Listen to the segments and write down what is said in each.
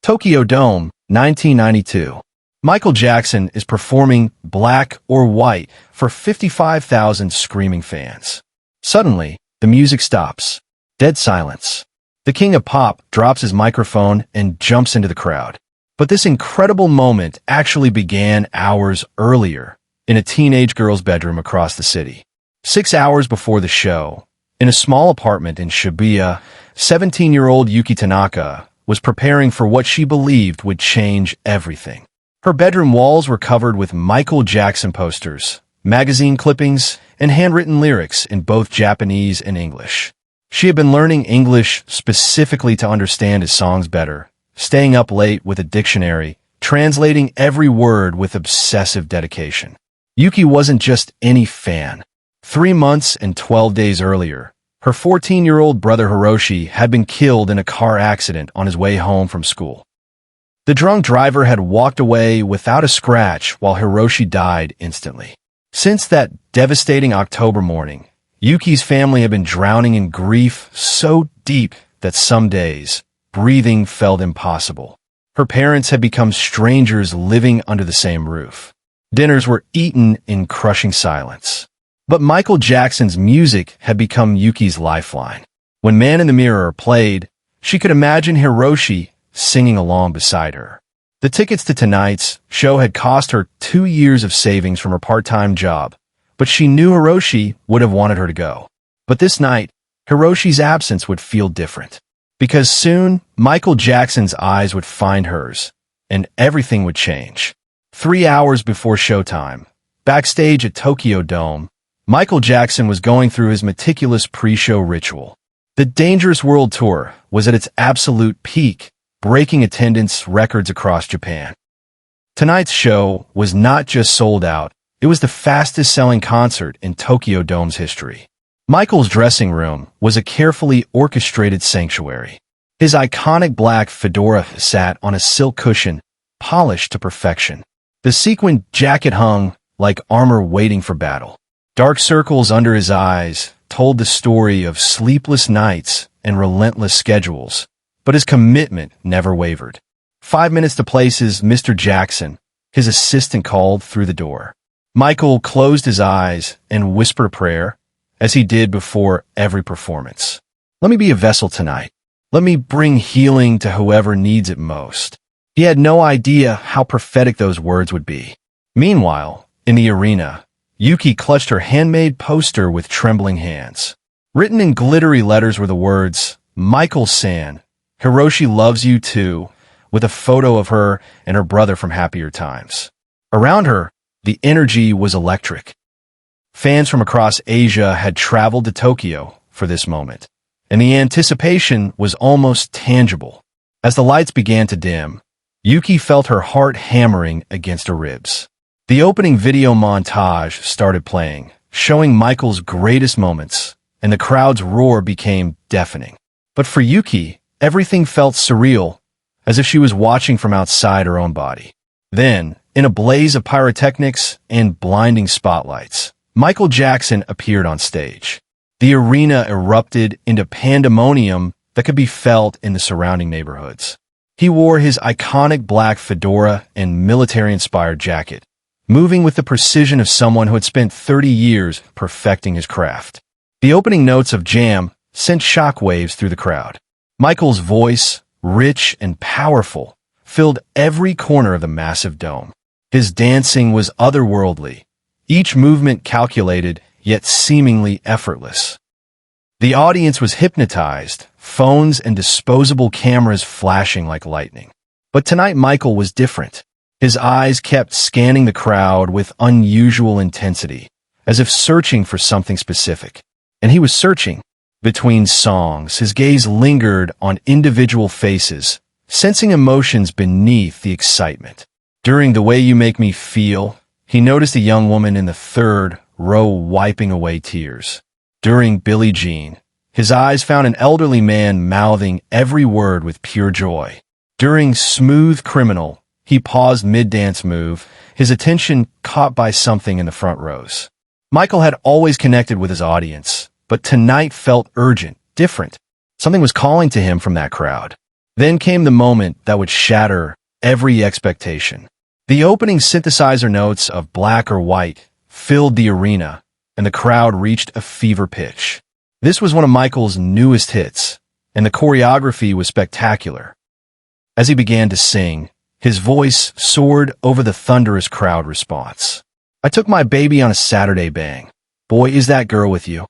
Tokyo Dome, 1992. Michael Jackson is performing Black or White for 55,000 screaming fans. Suddenly, the music stops. Dead silence. The king of pop drops his microphone and jumps into the crowd. But this incredible moment actually began hours earlier, in a teenage girl's bedroom across the city. 6 hours before the show, in a small apartment in Shibuya, 17-year-old Yuki Tanaka was preparing for what she believed would change everything. Her bedroom walls were covered with Michael Jackson posters, magazine clippings, and handwritten lyrics in both Japanese and English. She had been learning English specifically to understand his songs better, staying up late with a dictionary, translating every word with obsessive dedication. Yuki wasn't just any fan. 3 months and 12 days earlier, her 14-year-old brother Hiroshi had been killed in a car accident on his way home from school. The drunk driver had walked away without a scratch while Hiroshi died instantly. Since that devastating October morning, Yuki's family had been drowning in grief so deep that some days, breathing felt impossible. Her parents had become strangers living under the same roof. Dinners were eaten in crushing silence. But Michael Jackson's music had become Yuki's lifeline. When Man in the Mirror played, she could imagine Hiroshi singing along beside her. The tickets to tonight's show had cost her 2 years of savings from her part-time job, but she knew Hiroshi would have wanted her to go. But this night, Hiroshi's absence would feel different. Because soon, Michael Jackson's eyes would find hers, and everything would change. 3 hours before showtime, backstage at Tokyo Dome, Michael Jackson was going through his meticulous pre-show ritual. The Dangerous World Tour was at its absolute peak, breaking attendance records across Japan. Tonight's show was not just sold out, it was the fastest-selling concert in Tokyo Dome's history. Michael's dressing room was a carefully orchestrated sanctuary. His iconic black fedora sat on a silk cushion, polished to perfection. The sequined jacket hung like armor waiting for battle. Dark circles under his eyes told the story of sleepless nights and relentless schedules, but his commitment never wavered. 5 minutes to places Mr. Jackson, his assistant, called through the door. Michael closed his eyes and whispered a prayer, as he did before every performance. Let me be a vessel tonight. Let me bring healing to whoever needs it most. He had no idea how prophetic those words would be. Meanwhile, in the arena, Yuki clutched her handmade poster with trembling hands. Written in glittery letters were the words, Michael-san, Hiroshi loves you too, with a photo of her and her brother from happier times. Around her, the energy was electric. Fans from across Asia had traveled to Tokyo for this moment, and the anticipation was almost tangible. As the lights began to dim, Yuki felt her heart hammering against her ribs. The opening video montage started playing, showing Michael's greatest moments, and the crowd's roar became deafening. But for Yuki, everything felt surreal, as if she was watching from outside her own body. Then, in a blaze of pyrotechnics and blinding spotlights, Michael Jackson appeared on stage. The arena erupted into pandemonium that could be felt in the surrounding neighborhoods. He wore his iconic black fedora and military-inspired jacket, moving with the precision of someone who had spent 30 years perfecting his craft. The opening notes of Jam sent shockwaves through the crowd. Michael's voice, rich and powerful, filled every corner of the massive dome. His dancing was otherworldly, each movement calculated, yet seemingly effortless. The audience was hypnotized, phones and disposable cameras flashing like lightning. But tonight Michael was different. His eyes kept scanning the crowd with unusual intensity, as if searching for something specific. And he was searching. Between songs, his gaze lingered on individual faces, sensing emotions beneath the excitement. During The Way You Make Me Feel, he noticed a young woman in the third row wiping away tears. During Billie Jean, his eyes found an elderly man mouthing every word with pure joy. During Smooth Criminal, he paused mid-dance move, his attention caught by something in the front rows. Michael had always connected with his audience, but tonight felt urgent, different. Something was calling to him from that crowd. Then came the moment that would shatter every expectation. The opening synthesizer notes of Black or White filled the arena, and the crowd reached a fever pitch. This was one of Michael's newest hits, and the choreography was spectacular. As he began to sing, his voice soared over the thunderous crowd response. I took my baby on a Saturday bang. Boy, is that girl with you.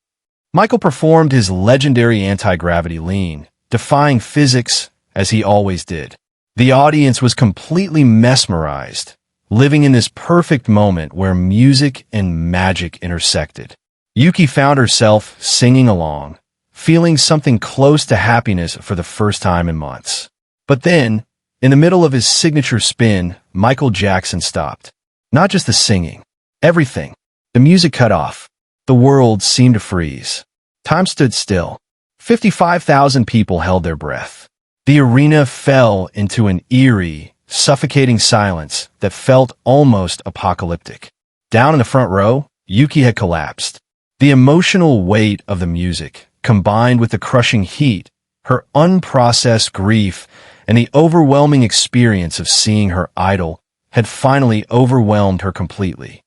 Michael performed his legendary anti-gravity lean, defying physics as he always did. The audience was completely mesmerized, living in this perfect moment where music and magic intersected. Yuki found herself singing along, feeling something close to happiness for the first time in months. But then, in the middle of his signature spin, Michael Jackson stopped. Not just the singing, everything. The music cut off. The world seemed to freeze. Time stood still. 55,000 people held their breath. The arena fell into an eerie, suffocating silence that felt almost apocalyptic. Down in the front row, Yuki had collapsed. The emotional weight of the music, combined with the crushing heat, her unprocessed grief, and the overwhelming experience of seeing her idol, had finally overwhelmed her completely.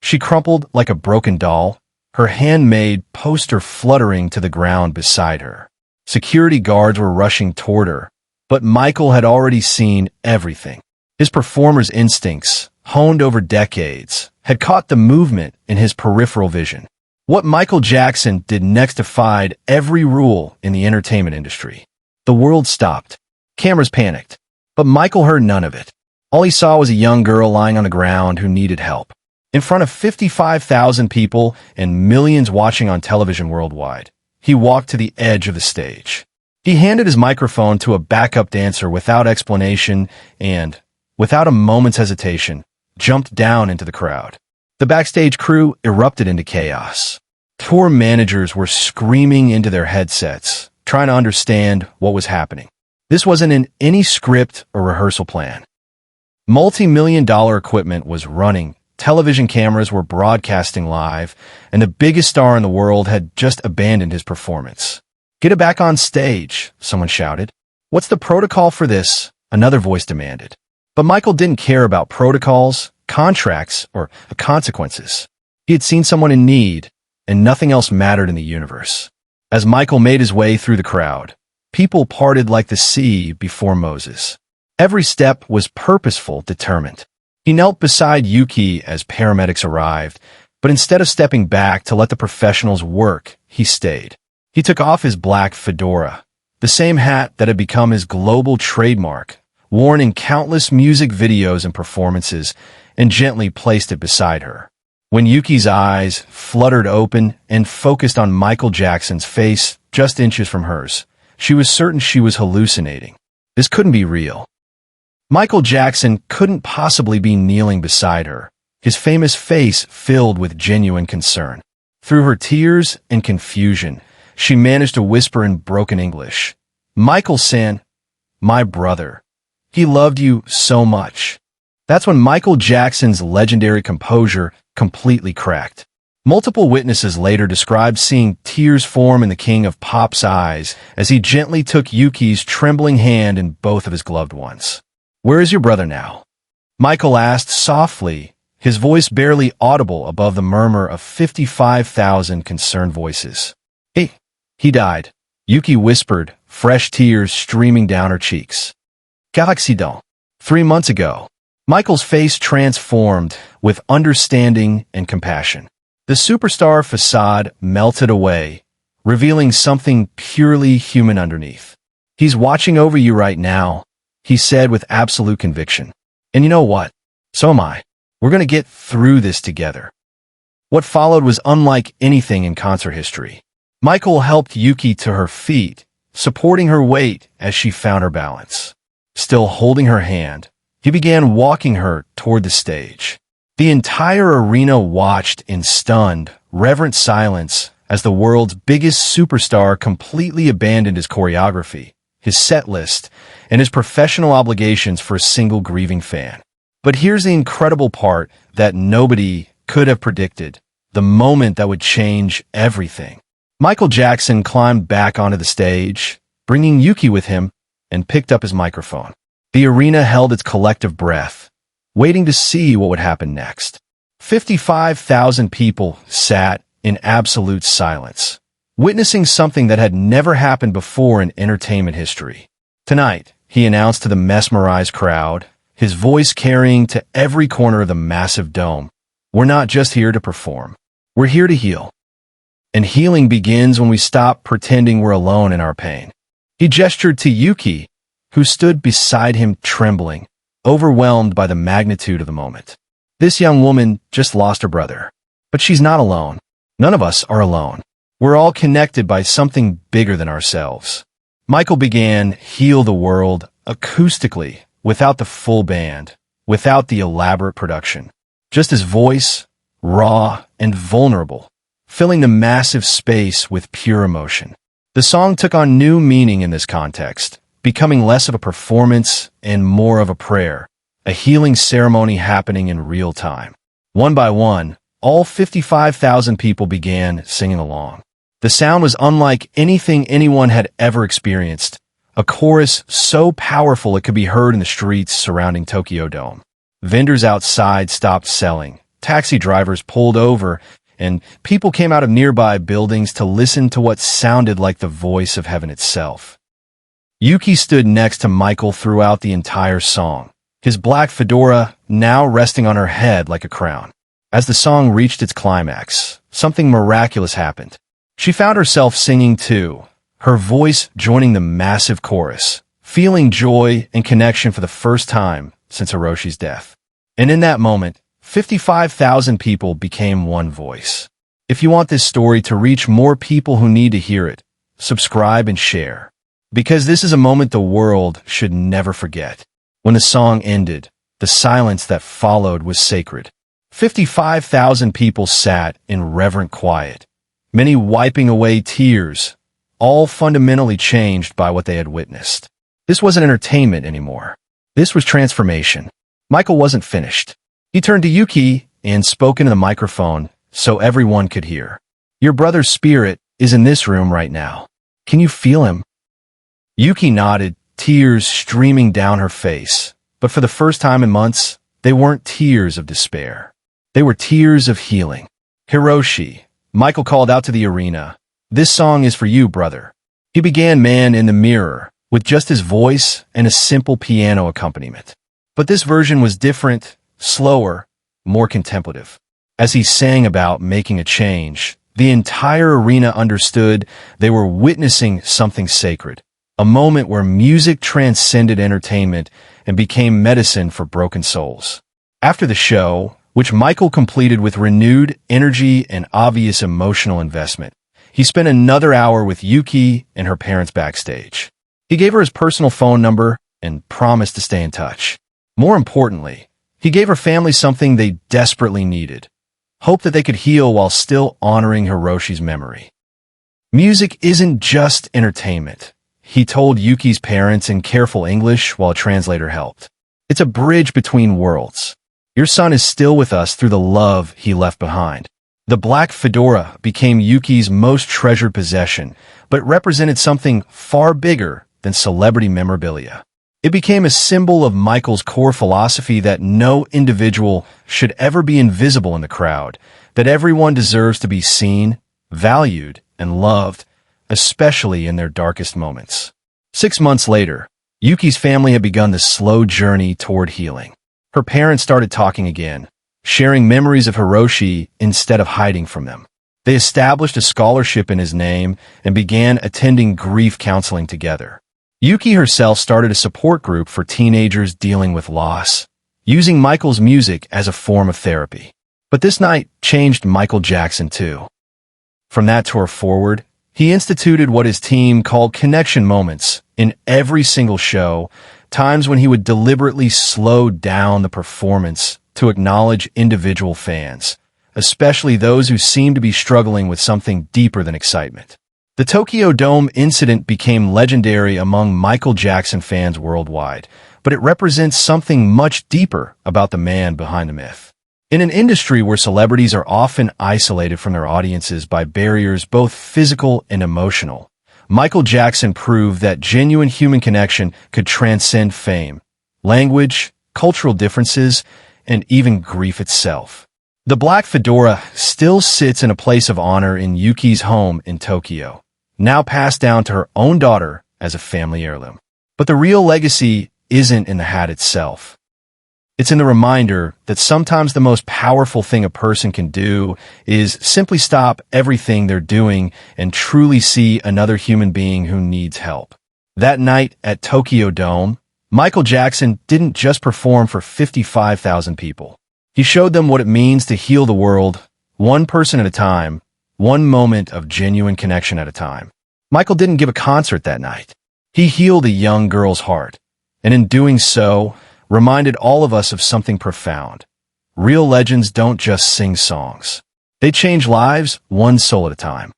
She crumpled like a broken doll, her handmade poster fluttering to the ground beside her. Security guards were rushing toward her, but Michael had already seen everything. His performer's instincts, honed over decades, had caught the movement in his peripheral vision. What Michael Jackson did next defied every rule in the entertainment industry. The world stopped. Cameras panicked. But Michael heard none of it. All he saw was a young girl lying on the ground who needed help. In front of 55,000 people and millions watching on television worldwide, he walked to the edge of the stage. He handed his microphone to a backup dancer without explanation and, without a moment's hesitation, jumped down into the crowd. The backstage crew erupted into chaos. Tour managers were screaming into their headsets, trying to understand what was happening. This wasn't in any script or rehearsal plan. Multi-million-dollar equipment was running, television cameras were broadcasting live, and the biggest star in the world had just abandoned his performance. Get it back on stage, someone shouted. What's the protocol for this? Another voice demanded. But Michael didn't care about protocols, contracts, or consequences. He had seen someone in need, and nothing else mattered in the universe. As Michael made his way through the crowd, people parted like the sea before Moses. Every step was purposeful, determined. He knelt beside Yuki as paramedics arrived, but instead of stepping back to let the professionals work, he stayed. He took off his black fedora, the same hat that had become his global trademark, worn in countless music videos and performances, and gently placed it beside her. When Yuki's eyes fluttered open and focused on Michael Jackson's face just inches from hers, she was certain she was hallucinating. This couldn't be real. Michael Jackson couldn't possibly be kneeling beside her, his famous face filled with genuine concern. Through her tears and confusion, she managed to whisper in broken English, "Michael-san, my brother. He loved you so much." That's when Michael Jackson's legendary composure completely cracked. Multiple witnesses later described seeing tears form in the king of pop's eyes as he gently took Yuki's trembling hand in both of his gloved ones. "Where is your brother now?" Michael asked softly, his voice barely audible above the murmur of 55,000 concerned voices. He died," Yuki whispered, fresh tears streaming down her cheeks. "Quel accident." 3 months ago. Michael's face transformed with understanding and compassion. The superstar facade melted away, revealing something purely human underneath. "He's watching over you right now," he said with absolute conviction. "And you know what? So am I. We're going to get through this together." What followed was unlike anything in concert history. Michael helped Yuki to her feet, supporting her weight as she found her balance. Still holding her hand, he began walking her toward the stage. The entire arena watched in stunned, reverent silence as the world's biggest superstar completely abandoned his choreography, his set list, and his professional obligations for a single grieving fan. But here's the incredible part that nobody could have predicted, the moment that would change everything. Michael Jackson climbed back onto the stage, bringing Yuki with him, and picked up his microphone. The arena held its collective breath, waiting to see what would happen next. 55,000 people sat in absolute silence, witnessing something that had never happened before in entertainment history. Tonight, he announced to the mesmerized crowd, his voice carrying to every corner of the massive dome, "We're not just here to perform. We're here to heal. And healing begins when we stop pretending we're alone in our pain." He gestured to Yuki, who stood beside him trembling, overwhelmed by the magnitude of the moment. This young woman just lost her brother. But she's not alone. None of us are alone. We're all connected by something bigger than ourselves. Michael began Heal the World acoustically, without the full band, without the elaborate production. Just his voice, raw and vulnerable, filling the massive space with pure emotion. The song took on new meaning in this context, becoming less of a performance and more of a prayer, a healing ceremony happening in real time. One by one, all 55,000 people began singing along. The sound was unlike anything anyone had ever experienced, a chorus so powerful it could be heard in the streets surrounding Tokyo Dome. Vendors outside stopped selling, taxi drivers pulled over, and people came out of nearby buildings to listen to what sounded like the voice of heaven itself. Yuki stood next to Michael throughout the entire song, his black fedora now resting on her head like a crown. As the song reached its climax, something miraculous happened. She found herself singing too, her voice joining the massive chorus, feeling joy and connection for the first time since Hiroshi's death. And in that moment, 55,000 people became one voice. If you want this story to reach more people who need to hear it, subscribe and share. Because this is a moment the world should never forget. When the song ended, the silence that followed was sacred. 55,000 people sat in reverent quiet, many wiping away tears, all fundamentally changed by what they had witnessed. This wasn't entertainment anymore. This was transformation. Michael wasn't finished. He turned to Yuki and spoke into the microphone so everyone could hear. "Your brother's spirit is in this room right now. Can you feel him?" Yuki nodded, tears streaming down her face. But for the first time in months, they weren't tears of despair. They were tears of healing. "Hiroshi," Michael called out to the arena, "this song is for you, brother." He began Man in the Mirror, with just his voice and a simple piano accompaniment. But this version was different, slower, more contemplative. As he sang about making a change, the entire arena understood they were witnessing something sacred, a moment where music transcended entertainment and became medicine for broken souls. After the show, which Michael completed with renewed energy and obvious emotional investment, he spent another hour with Yuki and her parents backstage. He gave her his personal phone number and promised to stay in touch. More importantly, he gave her family something they desperately needed: hope that they could heal while still honoring Hiroshi's memory. "Music isn't just entertainment," he told Yuki's parents in careful English while a translator helped. "It's a bridge between worlds. Your son is still with us through the love he left behind." The black fedora became Yuki's most treasured possession, but represented something far bigger than celebrity memorabilia. It became a symbol of Michael's core philosophy that no individual should ever be invisible in the crowd, that everyone deserves to be seen, valued, and loved, especially in their darkest moments. 6 months later, Yuki's family had begun the slow journey toward healing. Her parents started talking again, sharing memories of Hiroshi instead of hiding from them. They established a scholarship in his name and began attending grief counseling together. Yuki herself started a support group for teenagers dealing with loss, using Michael's music as a form of therapy. But this night changed Michael Jackson too. From that tour forward, he instituted what his team called connection moments in every single show, times when he would deliberately slow down the performance to acknowledge individual fans, especially those who seemed to be struggling with something deeper than excitement. The Tokyo Dome incident became legendary among Michael Jackson fans worldwide, but it represents something much deeper about the man behind the myth. In an industry where celebrities are often isolated from their audiences by barriers both physical and emotional, Michael Jackson proved that genuine human connection could transcend fame, language, cultural differences, and even grief itself. The black fedora still sits in a place of honor in Yuki's home in Tokyo, now passed down to her own daughter as a family heirloom. But the real legacy isn't in the hat itself. It's in the reminder that sometimes the most powerful thing a person can do is simply stop everything they're doing and truly see another human being who needs help. That night at Tokyo Dome, Michael Jackson didn't just perform for 55,000 people. He showed them what it means to heal the world, one person at a time, one moment of genuine connection at a time. Michael didn't give a concert that night. He healed a young girl's heart, and in doing so, reminded all of us of something profound. Real legends don't just sing songs. They change lives one soul at a time.